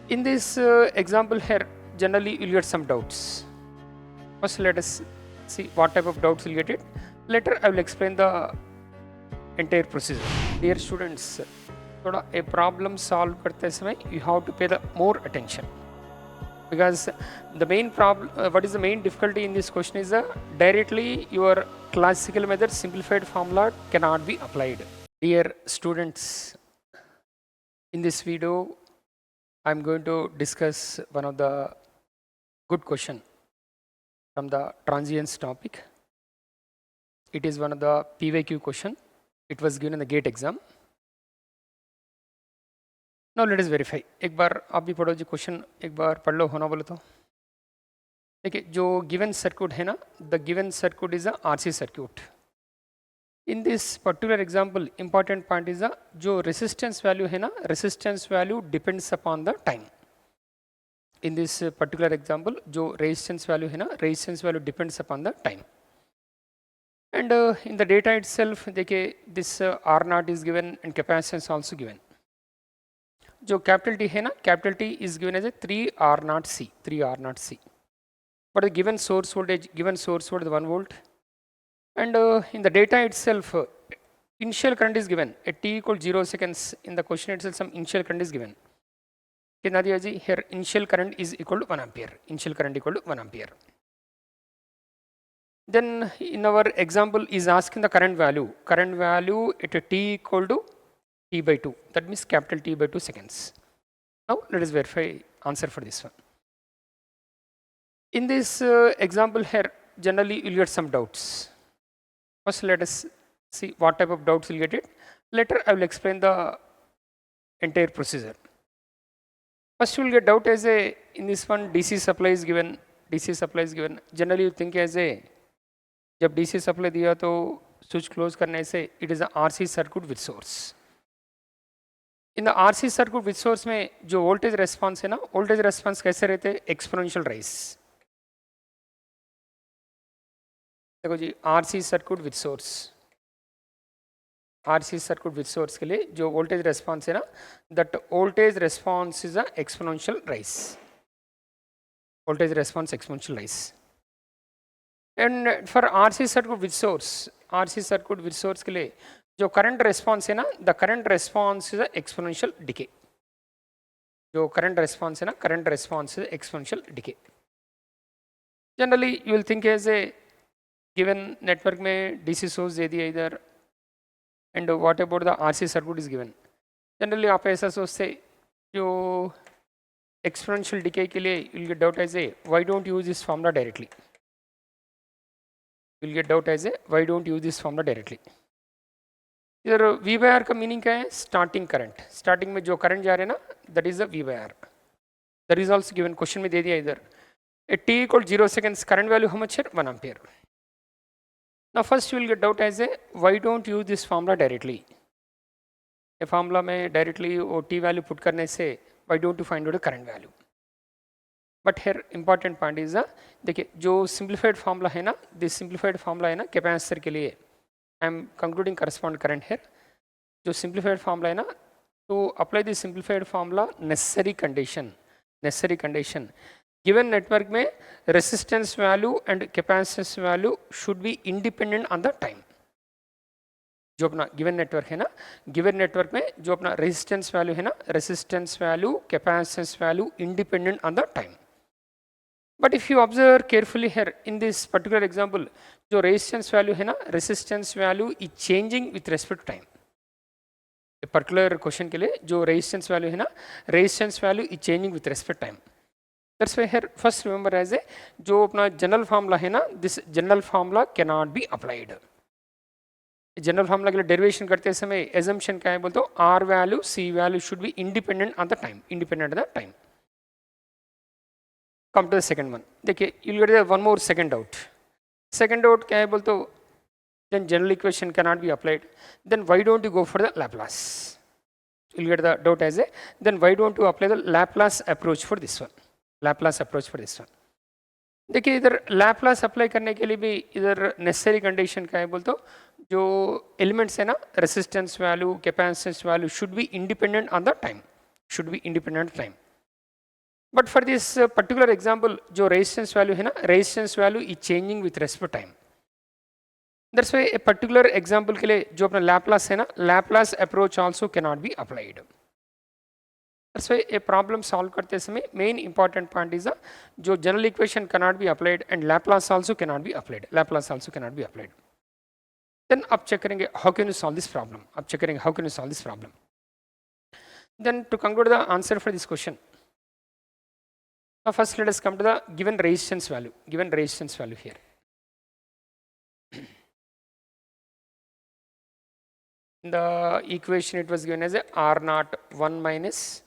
In this example here, generally you'll get some doubts. First, let us see what type of doubts you'll get it. Later, I will explain the entire procedure. Dear students, a problem solve करते समय you have to pay the more attention, because the main problem, what is the main difficulty in this question is directly your classical method simplified formula cannot be applied. Dear students, in this video I'm going to discuss one of the good question from the transients topic. It is one of the PYQ question. It was given in the GATE exam. Now let us verify. एक बार आप भी पढ़ो जी question, एक बार पढ़ लो, होना बोले तो. देखिए जो गिवन सर्किट है ना, the given circuit is a RC circuit. In this particular example, important point is जो resistance value है ना, resistance value depends upon the time. In this particular example, जो resistance value है ना, resistance value depends upon the time. And in the data itself, देखिए this R0 is given and capacitance also given. जो capital T है ना, capital T is given as a 3R0C, 3R0C. But the given source voltage 1 volt. And in the data itself, initial current is given at t equal 0 seconds. In the question itself, some initial current is given. Here initial current is equal to 1 ampere. Initial current equal to 1 ampere. Then in our example is asking the current value. Current value at a t equal to t by 2. That means capital T by 2 seconds. Now let us verify answer for this one. In this example here, generally you will get some doubts. First, let us see what type of doubts you'll get it. Later, I will explain the entire procedure. First, you will get doubt as a, in this one, DC supply is given. DC supply is given. Generally, you think as a, जब DC supply दिया तो switch close करने से, it is a RC circuit with source. In the RC circuit with source में जो voltage response है ना, voltage response कैसे रहते हैं? Exponential rise. देखो जी, RC circuit with source, RC circuit with source के लिए जो वोल्टेज रेस्पॉन्स है ना, that voltage response is a exponential rise. Voltage response exponential rise. And for RC circuit with source, RC circuit with source के लिए जो current response है ना, the current response is a exponential decay. जो current response है ना, current response is exponential decay. Generally you will think as a given network में DC source दे दिया इधर, and what about the RC circuit is given. Generally आप ऐसा सोचते जो exponential decay के लिए you'll get doubt as a why don't use this formula directly. You'll get doubt as a why don't use this formula directly. इधर V by R का meaning क्या है? Starting current. स्टार्टिंग में जो current जा रहे हैं ना, that is the V by R. That is also given. Question में दे दिया इधर. At t equal 0 seconds, current value how much है? 1 ampere. Now first you will get doubt as a why don't use this formula directly. A formula में directly वो t value put करने से why don't you find out the current value. But here important point is देखिए जो simplified formula है ना, this simplified formula है ना capacitor के लिए, I am concluding corresponding current here. जो simplified formula है ना, to apply this simplified formula necessary condition given network में resistance value and capacitance value should be independent on the time. जो अपना given network है ना, given network में जो अपना resistance value है ना, resistance value, capacitance value independent on the time. But if you observe carefully here in this particular example, जो resistance value है ना, resistance value is changing with respect to time. A particular question के लिए जो resistance value है ना, resistance value is changing with respect to time. That's why here first remember as a जो अपना general formula है ना, this general formula cannot be applied. General formula के लिए derivation करते समय assumption क्या है बोलते हो? R value, C value should be independent on the time. Independent on the time. Come to the second one. देखिए you'll get one more second doubt. Second doubt क्या है बोलते हो? Then general equation cannot be applied. Then why don't you go for the Laplace? You'll get the doubt as a then why don't you apply the Laplace approach for this one? Laplace approach for this one. देखिए इधर Laplace apply करने के लिए भी इधर necessary condition क्या है बोलते हो? जो एलिमेंट्स है ना, resistance value, capacitance value should be independent on the time. Should be independent time. But for this particular example जो resistance value है ना, resistance value is changing with respect to time. That's why a particular example के लिए जो अपना Laplace है ना, Laplace approach also cannot be applied. That's why a problem solve करते समय main important point is जो general equation cannot be applied and Laplace also cannot be applied. Laplace also cannot be applied. Then अब check करेंगे how can you solve this problem. अब check करेंगे how can you solve this problem. Then to conclude the answer for this question. Now first let us come to the given resistance value. Given resistance value here. In the equation it was given as a R naught 1 minus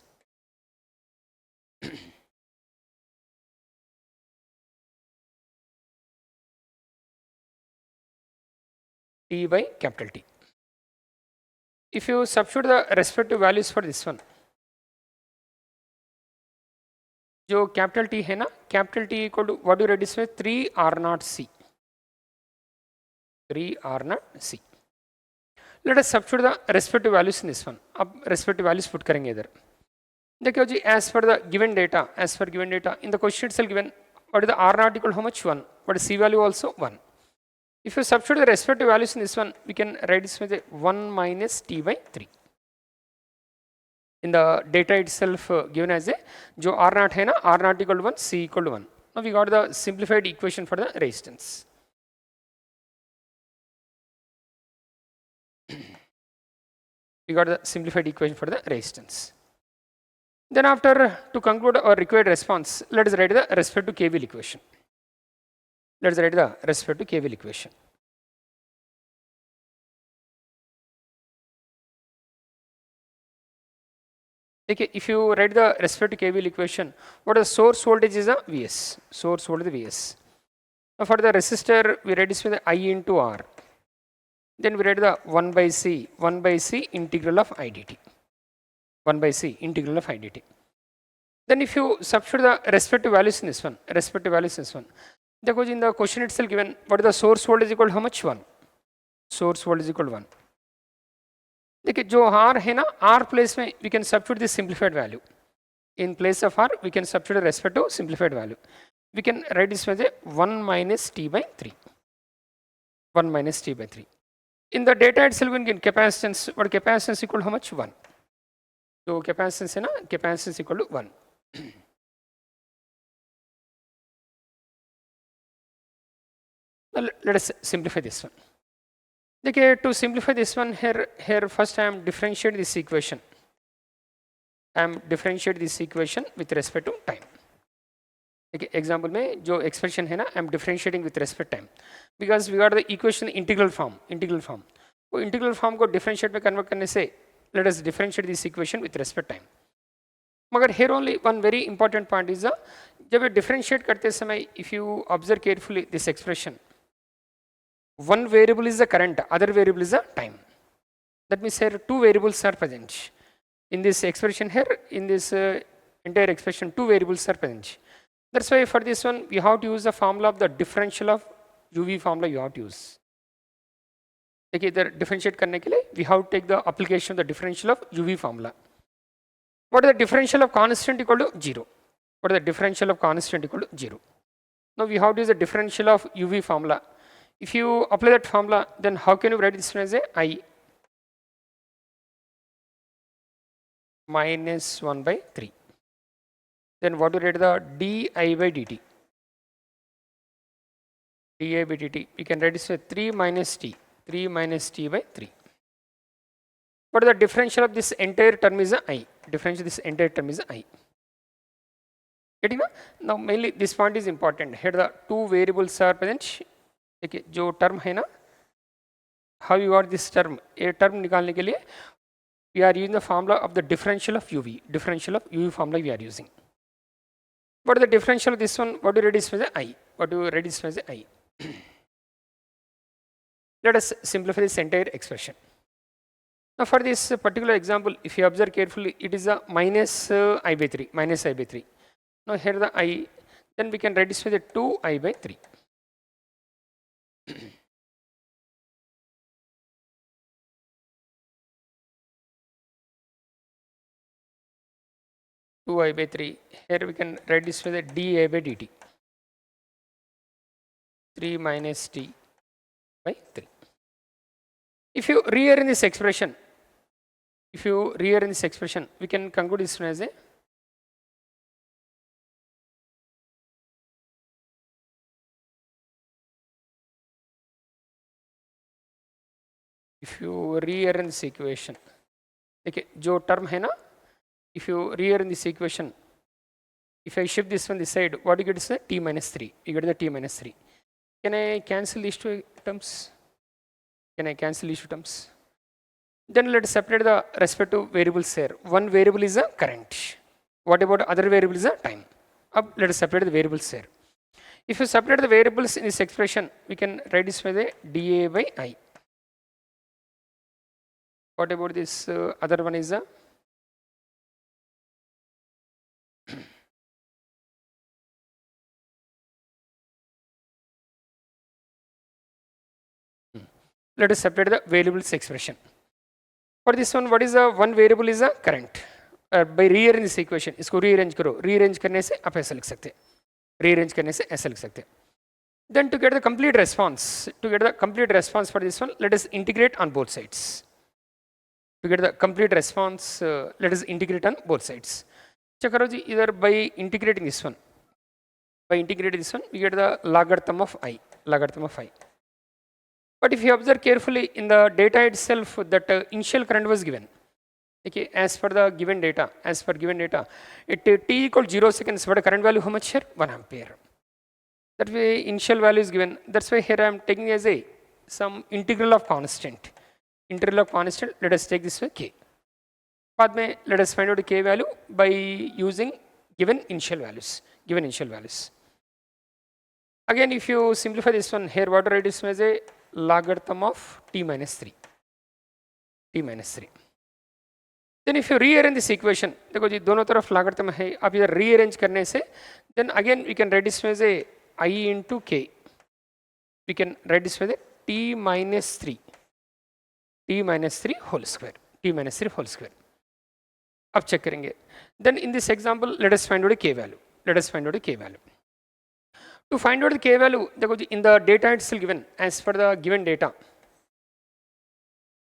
T by capital T. If you substitute the respective values for this one, जो capital T है ना, capital T equal to what do you write this way? 3 R naught C. 3 R naught C. Let us substitute the respective values in this one. अब respective values put करेंगे इधर. देखिए जी, as per the given data, in the question itself given, what is the R naught equal to how much? 1. What is C value also? 1. If you substitute the respective values in this one, we can write this with 1 minus T by 3. In the data itself given as a, जो R naught है ना, R naught equal to 1, C equal to 1. Now we got the simplified equation for the resistance. We got the simplified equation for the resistance. Then after, to conclude our required response, let us write the respect to KVL equation. Let us write the respect to KVL equation. Okay, if you write the respect to KVL equation, what is the source voltage is a Vs. Source voltage Vs. Now for the resistor, we write this with I into R. Then we write the 1 by C integral of IDT. 1 by C integral of IDT. Then if you substitute the respective values in this one, because in the question itself given, what is the source voltage equal to how much? 1. Source voltage equal to 1. देखिए जो R है ना, R place में we can substitute this simplified value. In place of R, we can substitute the respective simplified value. We can write this as 1 minus T by 3. 1 minus T by 3. In the data itself, we get capacitance. What capacitance equal to how much? 1. So capacitance है ना, capacitance equal to 1. Well, let us simplify this one. Okay, to simplify this one here first I am differentiate this equation. I am differentiate this equation with respect to time. Okay, example में जो expression है ना, I am differentiating with respect to time because we got the equation integral form. वो integral form को differentiate में convert करने से let us differentiate this equation with respect to time. मगर here only one very important point is जब ये differentiate करते समय if you observe carefully this expression, one variable is the current, other variable is the time. That means here two variables are present. In this expression here, in this entire expression, two variables are present. That's why for this one, we have to use the formula of the differential of UV formula you have to use. Okay, the differentiate करने के लिए, we have to take the application of the differential of UV formula. What is the differential of constant equal to 0? What is the differential of constant equal to 0? Now we have to use the differential of UV formula. If you apply that formula, then how can you write this one as a I minus 1 by 3? Then what do you write the di by dt? di by dt. We can write this as 3 minus t by 3. What is the differential of this entire term is I? Differential of this entire term is I. Getting that? Now mainly this point is important. Here the two variables are present. Okay, जो term है ना, how you got this term? A term निकालने के लिए we are using the formula of the differential of UV. Differential of UV formula we are using. What is the differential of this one? What do you write this as I? What do you write this as I? Let us simplify this entire expression. Now for this particular example, if you observe carefully, it is a minus I by 3. Minus I by 3. Now here the I, then we can write this as a 2I by 3. 2I by 3. Here we can write this with a dA by dt. 3 minus t by 3. If you rearrange this expression, we can conclude this one as a if you rearrange this equation, okay, जो term है ना, if you rearrange this equation, if I shift this one this side, what you get is the t minus 3. You get the t minus 3. Can I cancel these two terms? Then let's separate the respective variables here. One variable is a current. What about other variable is a time? Up, let us separate the variables here. If you separate the variables in this expression, we can write this by the dA by I. What about this other one is a let us separate the variables expression. For this one, what is the one variable is a current. By rearrange this equation, इसको rearrange करो. Rearrange करने से आप ऐसा लिख सकते. Rearrange करने से ऐसा लिख सकते. Then to get the complete response, for this one, let us integrate on both sides. To get the complete response, let us integrate on both sides. Check करो जी, either by integrating this one, we get the logarithm of I. But if you observe carefully in the data itself, that initial current was given. Okay, as per given data, at t equal 0 seconds, what current value how much here? 1 ampere. That way initial value is given. That's why here I am taking as a some integral of constant. Let us take this way k. बाद में let us find out the k value by using given initial values. Again, if you simplify this one here, what I write is as a logarithm of t minus 3. Then if you rearrange this equation, देखो जी दोनों तरफ logarithm है, आप इधर rearrange करने से, then again we can write this as a I into k. We can write this as a t minus 3 whole square. अब check करेंगे. Then in this example, let us find out a k value. To find out the k value, देखो जी in the data itself given as per the given data.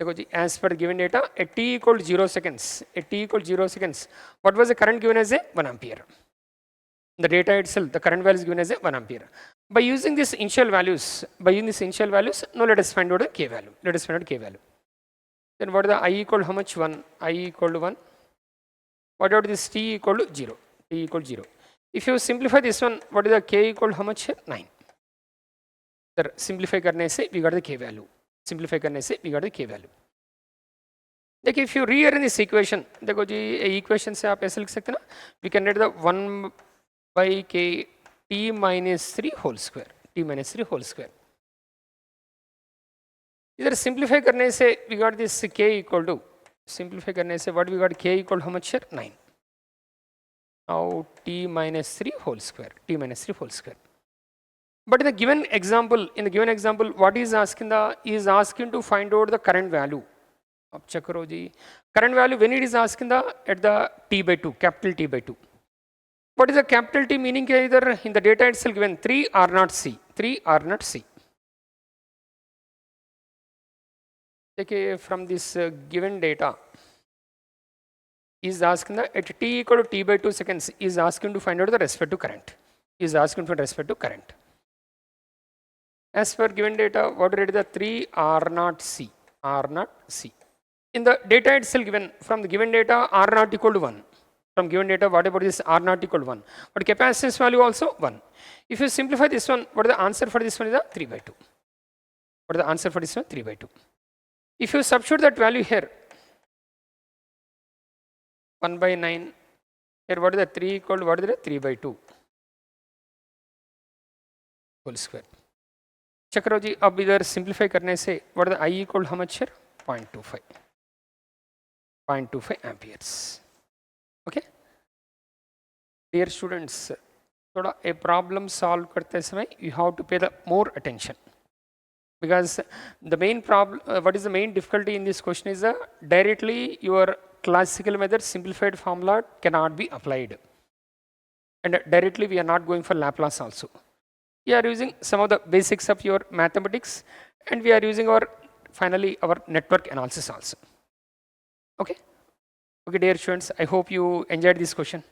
देखो जी as per the given data at t equal 0 seconds, what was the current given as a 1 ampere? The data itself, the current value is given as a 1 ampere. By using these initial values, now let us find out the k value. Then what is the I equal how much? 1. I equal to 1. What about this t equal to 0? If you simplify this one, what is the k equal how much here? 9. Sir, simplify करने से we got the k value. देखिए if you rearrange this equation, देखो जी equation से आप ऐसे लिख सकते हैं ना, we can write the 1 by k t minus 3 whole square. इधर simplify करने से we got this k equal to, what we got k equal how much here? 9. Now t minus 3 whole square. But in the given example, what is asking to find out the current value. अब check करो जी. Current value when it is asking at the t by 2, capital T by 2. What is the capital T meaning? Either in the data itself given 3 R naught C. Okay, from this given data is asking at t equal to t by 2 seconds is asking to find out the respective current. As per given data, what is the 3 R naught C. In the data itself given, from the given data R naught equal to 1. From given data, what about this R naught equal to 1? But capacitance value also 1. If you simplify this one, what is the answer for this one? Is 3 by 2. If you substitute that value here, 1 by 9, here what is the 3 equal to, what is the 3 by 2 whole square. Check करो जी, अब इधर simplify करने से what is the I equal how much here? 0.25 amperes. Okay? Dear students, थोड़ा a problem solve करते समय you have to pay the more attention. Because the main problem, what is the main difficulty in this question is directly your classical method, simplified formula cannot be applied. And directly we are not going for Laplace also. We are using some of the basics of your mathematics, and we are using finally our network analysis also. Okay? Okay, dear students, I hope you enjoyed this question.